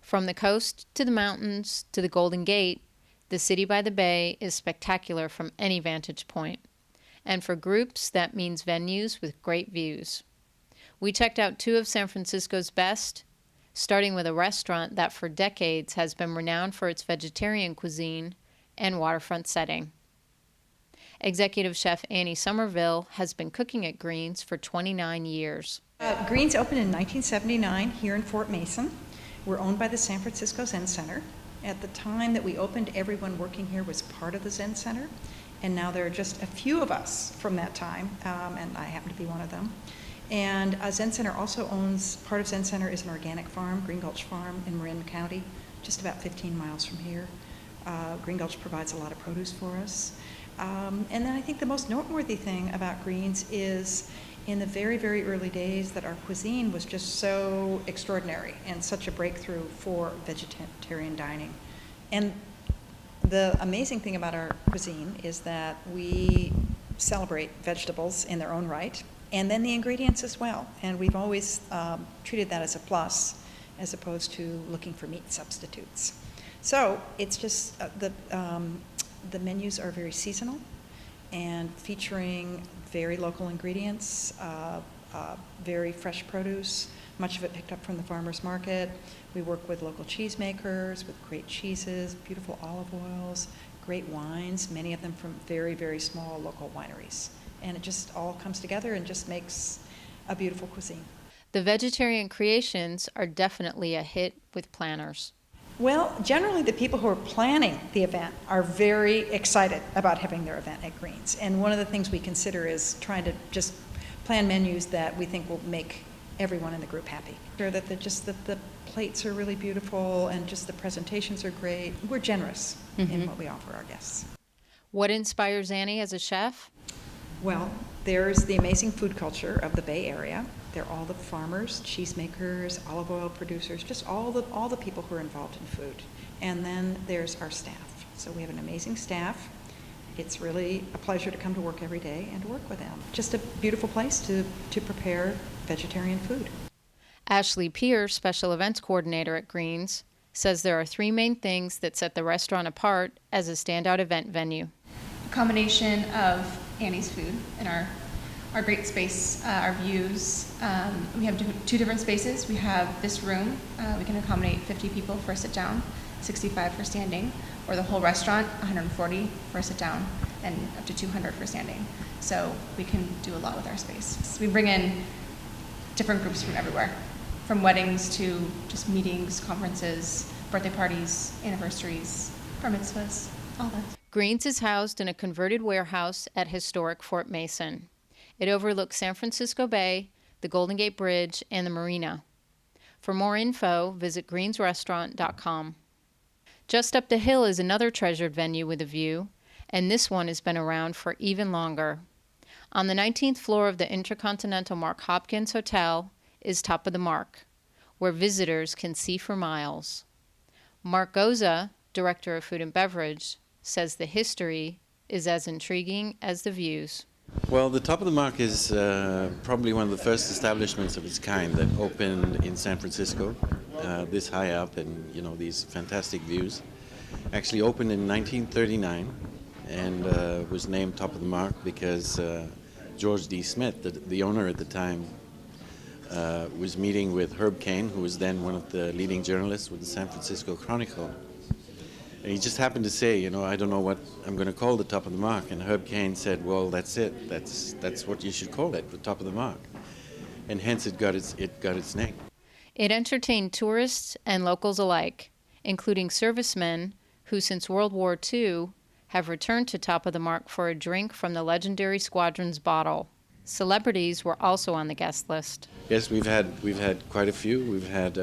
From the coast to the mountains to the Golden Gate, the city by the bay is spectacular from any vantage point. And for groups, that means venues with great views. We checked out two of San Francisco's best, starting with a restaurant that for decades has been renowned for its vegetarian cuisine and waterfront setting. Executive chef Annie Somerville has been cooking at Greens for 29 years. Greens opened in 1979 here in Fort Mason. We're owned by the San Francisco Zen Center. At the time that we opened, everyone working here was part of the Zen Center, and now there are just a few of us from that time, and I happen to be one of them. And Zen Center also owns, part of Zen Center is an organic farm, Green Gulch Farm in Marin County, just about 15 miles from here. Green Gulch provides a lot of produce for us. And then I think the most noteworthy thing about Greens is in the very, very early days that our cuisine was just so extraordinary and such a breakthrough for vegetarian dining. And the amazing thing about our cuisine is that we celebrate vegetables in their own right, and then the ingredients as well. And we've always treated that as a plus, as opposed to looking for meat substitutes. So it's just the menus are very seasonal and featuring very local ingredients, very fresh produce, much of it picked up from the farmer's market. We work with local cheesemakers with great cheeses, beautiful olive oils, great wines, many of them from very, very small local wineries. And it just all comes together and just makes a beautiful cuisine. The vegetarian creations are definitely a hit with planners. Well, generally the people who are planning the event are very excited about having their event at Greens. And one of the things we consider is trying to just plan menus that we think will make everyone in the group happy. Sure that the plates are really beautiful and just the presentations are great. We're generous in what we offer our guests. What inspires Annie as a chef? Well, there's the amazing food culture of the Bay Area. They're all the farmers, cheesemakers, olive oil producers, just all the people who are involved in food. And then there's our staff. So we have an amazing staff. It's really a pleasure to come to work every day and to work with them. Just a beautiful place to prepare vegetarian food. Ashley Pierce, Special Events Coordinator at Greens, says there are three main things that set the restaurant apart as a standout event venue. A combination of Annie's food and our great space, our views. We have two different spaces. We have this room. We can accommodate 50 people for a sit down, 65 for standing, or the whole restaurant, 140 for a sit down, and up to 200 for standing. So we can do a lot with our space. We bring in different groups from everywhere, from weddings to just meetings, conferences, birthday parties, anniversaries, bar mitzvahs, all that. Greens is housed in a converted warehouse at historic Fort Mason. It overlooks San Francisco Bay, the Golden Gate Bridge, and the marina. For more info, visit greensrestaurant.com. Just up the hill is another treasured venue with a view, and this one has been around for even longer. On the 19th floor of the Intercontinental Mark Hopkins Hotel is Top of the Mark, where visitors can see for miles. Mark Goza, Director of Food and Beverage, says the history is as intriguing as the views. Well, the Top of the Mark is probably one of the first establishments of its kind that opened in San Francisco, this high up, and these fantastic views. Actually opened in 1939 and was named Top of the Mark because George D. Smith, the owner at the time, was meeting with Herb Caen, who was then one of the leading journalists with the San Francisco Chronicle. And he just happened to say, I don't know what I'm going to call the Top of the Mark. And Herb Caen said, well, that's it. That's what you should call it, the Top of the Mark. And hence it got its name. It entertained tourists and locals alike, including servicemen who since World War II have returned to Top of the Mark for a drink from the legendary Squadron's bottle. Celebrities were also on the guest list. Yes, we've had quite a few. We've had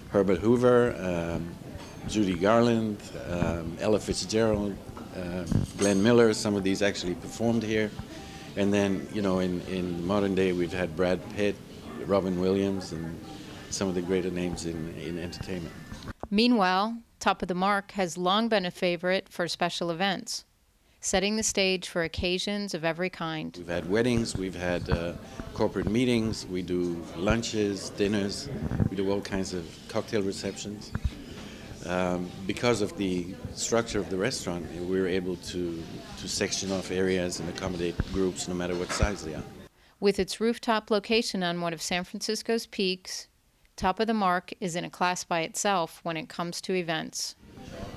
Herbert Hoover, Judy Garland, Ella Fitzgerald, Glenn Miller. Some of these actually performed here. And then, in modern day, we've had Brad Pitt, Robin Williams, and some of the greater names in entertainment. Meanwhile, Top of the Mark has long been a favorite for special events. setting the stage for occasions of every kind. We've had weddings, we've had corporate meetings, we do lunches, dinners, we do all kinds of cocktail receptions. Because of the structure of the restaurant, we're able to section off areas and accommodate groups no matter what size they are. With its rooftop location on one of San Francisco's peaks, Top of the Mark is in a class by itself when it comes to events.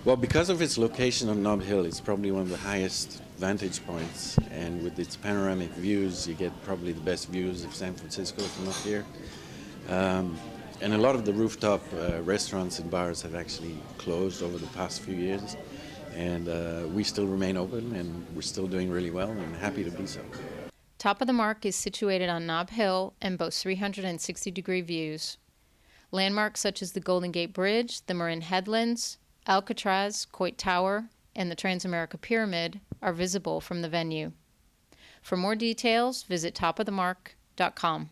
Well, because of its location on Nob Hill, it's probably one of the highest vantage points, and with its panoramic views, you get probably the best views of San Francisco from up here. And a lot of the rooftop restaurants and bars have actually closed over the past few years, and we still remain open, and we're still doing really well, and happy to be so. Top of the Mark is situated on Nob Hill and boasts 360-degree views. Landmarks such as the Golden Gate Bridge, the Marin Headlands, Alcatraz, Coit Tower, and the Transamerica Pyramid are visible from the venue. For more details, visit topofthemark.com.